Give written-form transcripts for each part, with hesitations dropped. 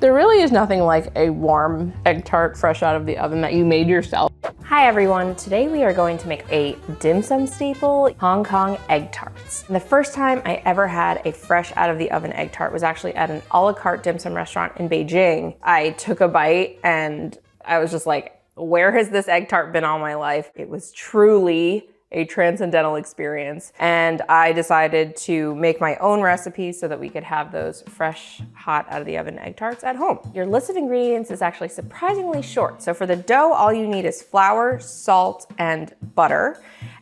There really is nothing like a warm egg tart fresh out of the oven that you made yourself. Hi everyone, today we are going to make a dim sum staple, Hong Kong Egg Tarts. And the first time I ever had a fresh out of the oven egg tart was actually at an a la carte dim sum restaurant in Beijing. I took a bite and I was just like, where has this egg tart been all my life? It was truly a transcendental experience. And I decided to make my own recipe so that we could have those fresh, hot out of the oven egg tarts at home. Your list of ingredients is actually surprisingly short. So for the dough, all you need is flour, salt, and butter.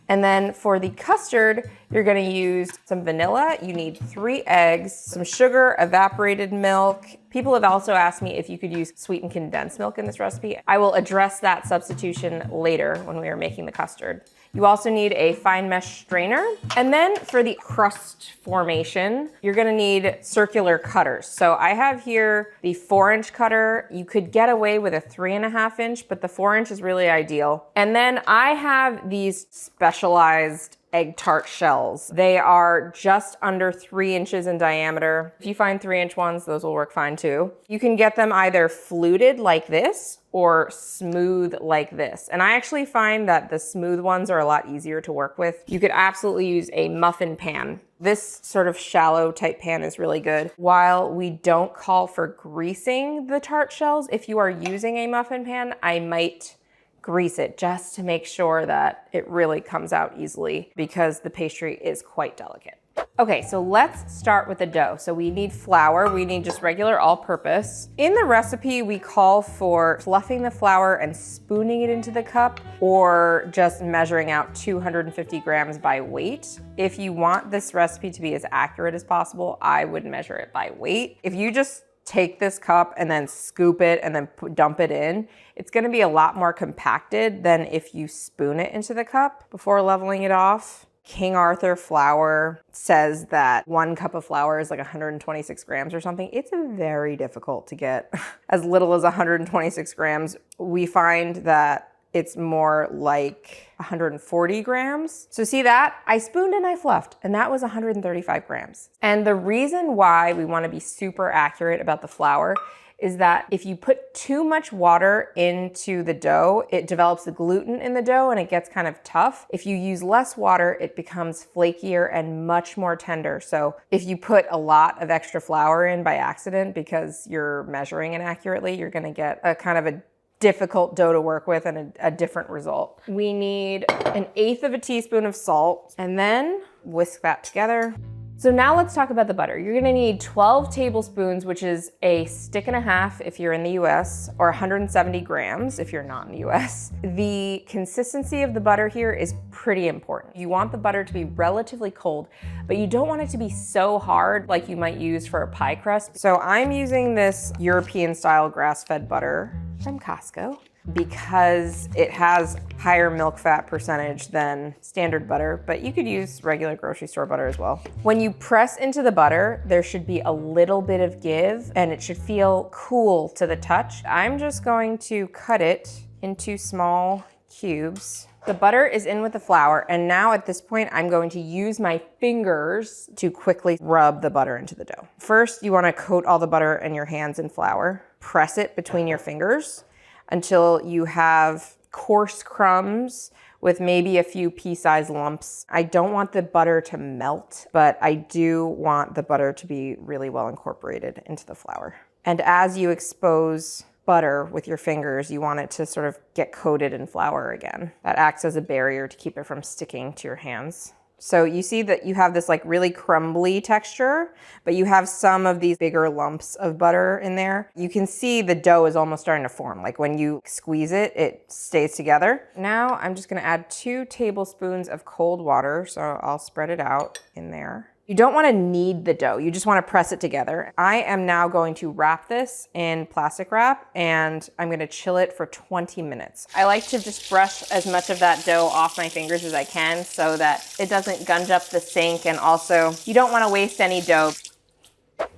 And then for the custard, you're gonna use some vanilla. You need 3 eggs, some sugar, evaporated milk. People have also asked me if you could use sweetened condensed milk in this recipe. I will address that substitution later when we are making the custard. You also need a fine mesh strainer. And then for the crust formation, you're gonna need circular cutters. So I have here the 4-inch cutter. You could get away with a 3.5 inch, but the 4-inch is really ideal. And then I have these specialized egg tart shells. They are just under 3 inches in diameter. If you find 3-inch ones, those will work fine too. You can get them either fluted like this or smooth like this. And I actually find that the smooth ones are a lot easier to work with. You could absolutely use a muffin pan. This sort of shallow type pan is really good. While we don't call for greasing the tart shells, if you are using a muffin pan, I might grease it just to make sure that it really comes out easily because the pastry is quite delicate. Okay, so let's start with the dough. So we need flour, we need just regular all-purpose. In the recipe, we call for fluffing the flour and spooning it into the cup or just measuring out 250 grams by weight. If you want this recipe to be as accurate as possible, I would measure it by weight. If you just take this cup and then scoop it and then dump it in, it's gonna be a lot more compacted than if you spoon it into the cup before leveling it off. King Arthur flour says that 1 cup of flour is like 126 grams or something. It's very difficult to get as little as 126 grams. We find that it's more like 140 grams. So see that? I spooned and I fluffed, and that was 135 grams. And the reason why we wanna be super accurate about the flour is that if you put too much water into the dough, it develops the gluten in the dough and it gets kind of tough. If you use less water, it becomes flakier and much more tender. So if you put a lot of extra flour in by accident because you're measuring inaccurately, you're gonna get a kind of a difficult dough to work with and a different result. We need 1/8 teaspoon of salt and then whisk that together. So now let's talk about the butter. You're gonna need 12 tablespoons, which is a 1.5 sticks if you're in the US, or 170 grams if you're not in the US. The consistency of the butter here is pretty important. You want the butter to be relatively cold, but you don't want it to be so hard like you might use for a pie crust. So I'm using this European style grass-fed butter from Costco because it has higher milk fat percentage than standard butter, but you could use regular grocery store butter as well. When you press into the butter, there should be a little bit of give and it should feel cool to the touch. I'm just going to cut it into small cubes. The butter is in with the flour, and now at this point, I'm going to use my fingers to quickly rub the butter into the dough. First, you wanna coat all the butter in your hands in flour. Press it between your fingers until you have coarse crumbs with maybe a few pea-sized lumps. I don't want the butter to melt, but I do want the butter to be really well incorporated into the flour. And as you expose butter with your fingers, you want it to sort of get coated in flour again. That acts as a barrier to keep it from sticking to your hands. So you see that you have this like really crumbly texture, but you have some of these bigger lumps of butter in there. You can see the dough is almost starting to form. Like when you squeeze it, it stays together. Now I'm just gonna add 2 tablespoons of cold water. So I'll spread it out in there. You don't want to knead the dough, you just want to press it together. I am now going to wrap this in plastic wrap and I'm going to chill it for 20 minutes. I like to just brush as much of that dough off my fingers as I can so that it doesn't gunge up the sink, and also you don't want to waste any dough.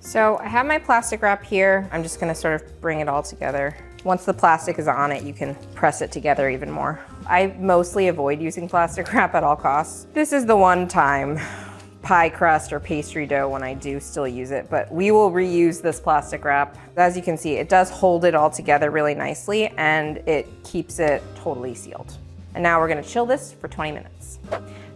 So I have my plastic wrap here. I'm just going to sort of bring it all together. Once the plastic is on it, you can press it together even more. I mostly avoid using plastic wrap at all costs. This is the one time pie crust or pastry dough when I do still use it, but we will reuse this plastic wrap. As you can see, it does hold it all together really nicely and it keeps it totally sealed. And now we're gonna chill this for 20 minutes.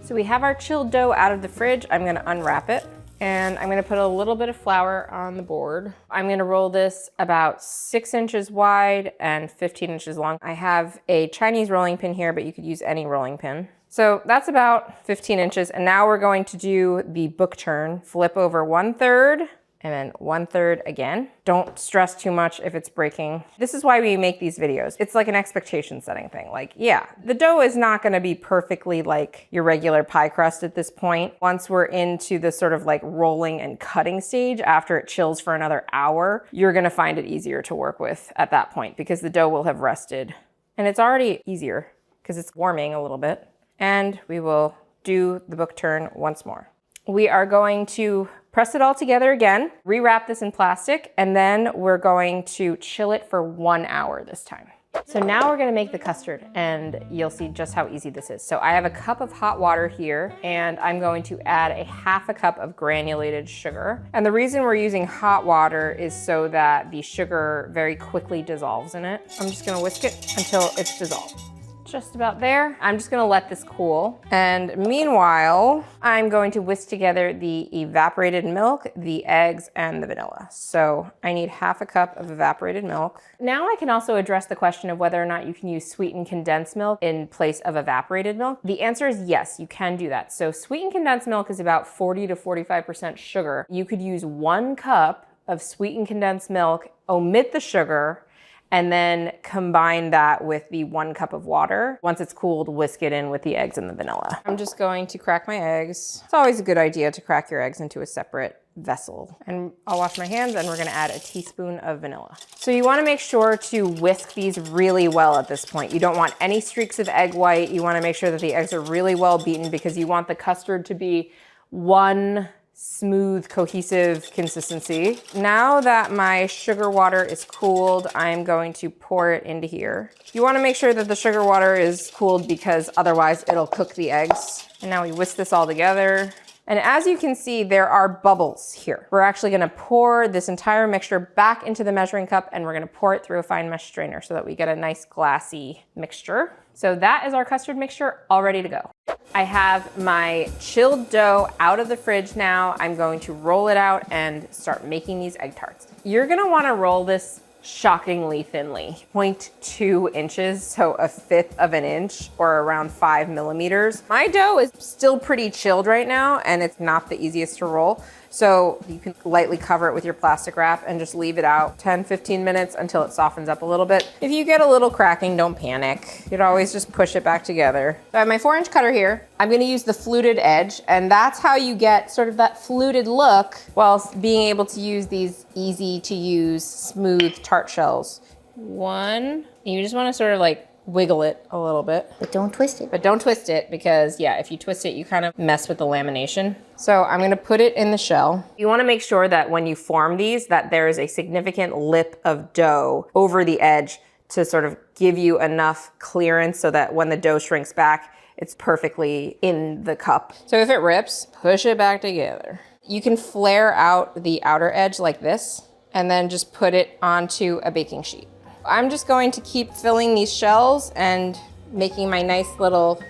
So we have our chilled dough out of the fridge. I'm gonna unwrap it and I'm gonna put a little bit of flour on the board. I'm gonna roll this about 6 inches wide and 15 inches long. I have a Chinese rolling pin here, but you could use any rolling pin. So that's about 15 inches. And now we're going to do the book turn. Flip over 1/3 and then 1/3 again. Don't stress too much if it's breaking. This is why we make these videos. It's like an expectation setting thing. Like, yeah, the dough is not gonna be perfectly like your regular pie crust at this point. Once we're into the sort of like rolling and cutting stage, after it chills for another hour, you're gonna find it easier to work with at that point because the dough will have rested. And it's already easier because it's warming a little bit. And we will do the book turn once more. We are going to press it all together again, rewrap this in plastic, and then we're going to chill it for 1 hour this time. So now we're gonna make the custard and you'll see just how easy this is. So I have a cup of hot water here and I'm going to add a 1/2 cup of granulated sugar. And the reason we're using hot water is so that the sugar very quickly dissolves in it. I'm just gonna whisk it until it's dissolved. Just about there. I'm just gonna let this cool. And meanwhile, I'm going to whisk together the evaporated milk, the eggs, and the vanilla. So I need 1/2 cup of evaporated milk. Now I can also address the question of whether or not you can use sweetened condensed milk in place of evaporated milk. The answer is yes, you can do that. So sweetened condensed milk is about 40 to 45% sugar. You could use 1 cup of sweetened condensed milk, omit the sugar, and then combine that with the 1 cup of water. Once it's cooled, whisk it in with the eggs and the vanilla. I'm just going to crack my eggs. It's always a good idea to crack your eggs into a separate vessel. And I'll wash my hands and we're gonna add a teaspoon of vanilla. So you wanna make sure to whisk these really well at this point. You don't want any streaks of egg white. You wanna make sure that the eggs are really well beaten because you want the custard to be one smooth, cohesive consistency. Now that my sugar water is cooled, I'm going to pour it into here. You wanna make sure that the sugar water is cooled because otherwise it'll cook the eggs. And now we whisk this all together. And as you can see, there are bubbles here. We're actually gonna pour this entire mixture back into the measuring cup and we're gonna pour it through a fine mesh strainer so that we get a nice glassy mixture. So that is our custard mixture all ready to go. I have my chilled dough out of the fridge now. I'm going to roll it out and start making these egg tarts. You're gonna wanna roll this shockingly thinly, 0.2 inches, so 1/5 of an inch or around 5 millimeters. My dough is still pretty chilled right now and it's not the easiest to roll. So you can lightly cover it with your plastic wrap and just leave it out 10-15 minutes until it softens up a little bit. If you get a little cracking, don't panic. You'd always just push it back together. So I have my 4-inch cutter here. I'm gonna use the fluted edge, and that's how you get sort of that fluted look while being able to use these easy to use, smooth tart shells. One, you just wanna sort of like wiggle it a little bit. But don't twist it. But don't twist it because, yeah, if you twist it, you kind of mess with the lamination. So I'm gonna put it in the shell. You wanna make sure that when you form these, that there is a significant lip of dough over the edge to sort of give you enough clearance so that when the dough shrinks back, it's perfectly in the cup. So if it rips, push it back together. You can flare out the outer edge like this and then just put it onto a baking sheet. I'm just going to keep filling these shells and making my nice little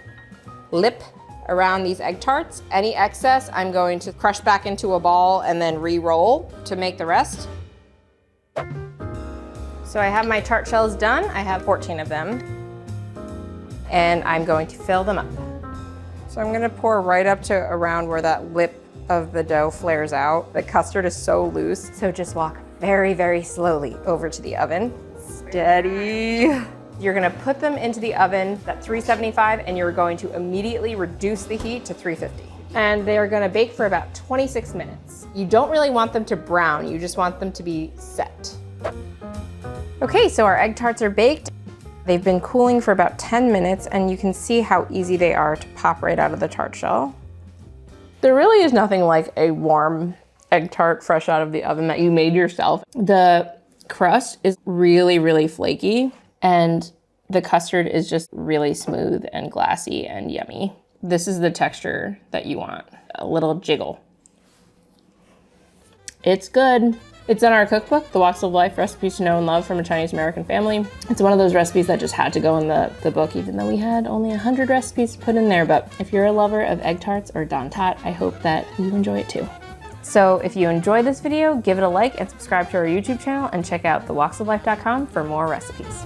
lip around these egg tarts. Any excess, I'm going to crush back into a ball and then re-roll to make the rest. So I have my tart shells done. I have 14 of them. And I'm going to fill them up. So I'm gonna pour right up to around where that lip of the dough flares out. The custard is so loose, so just walk very, very slowly over to the oven. Steady. You're gonna put them into the oven at 375 and you're going to immediately reduce the heat to 350. And they are gonna bake for about 26 minutes. You don't really want them to brown, you just want them to be set. Okay, so our egg tarts are baked. They've been cooling for about 10 minutes and you can see how easy they are to pop right out of the tart shell. There really is nothing like a warm egg tart fresh out of the oven that you made yourself. The crust is really, really flaky and the custard is just really smooth and glassy and yummy. This is the texture that you want. A little jiggle. It's good. It's in our cookbook, The Walks of Life, Recipes to Know and Love from a Chinese American Family. It's one of those recipes that just had to go in the book, even though we had only 100 recipes put in there. But if you're a lover of egg tarts or dan tat, I hope that you enjoy it too. So if you enjoyed this video, give it a like and subscribe to our YouTube channel and check out thewalksoflife.com for more recipes.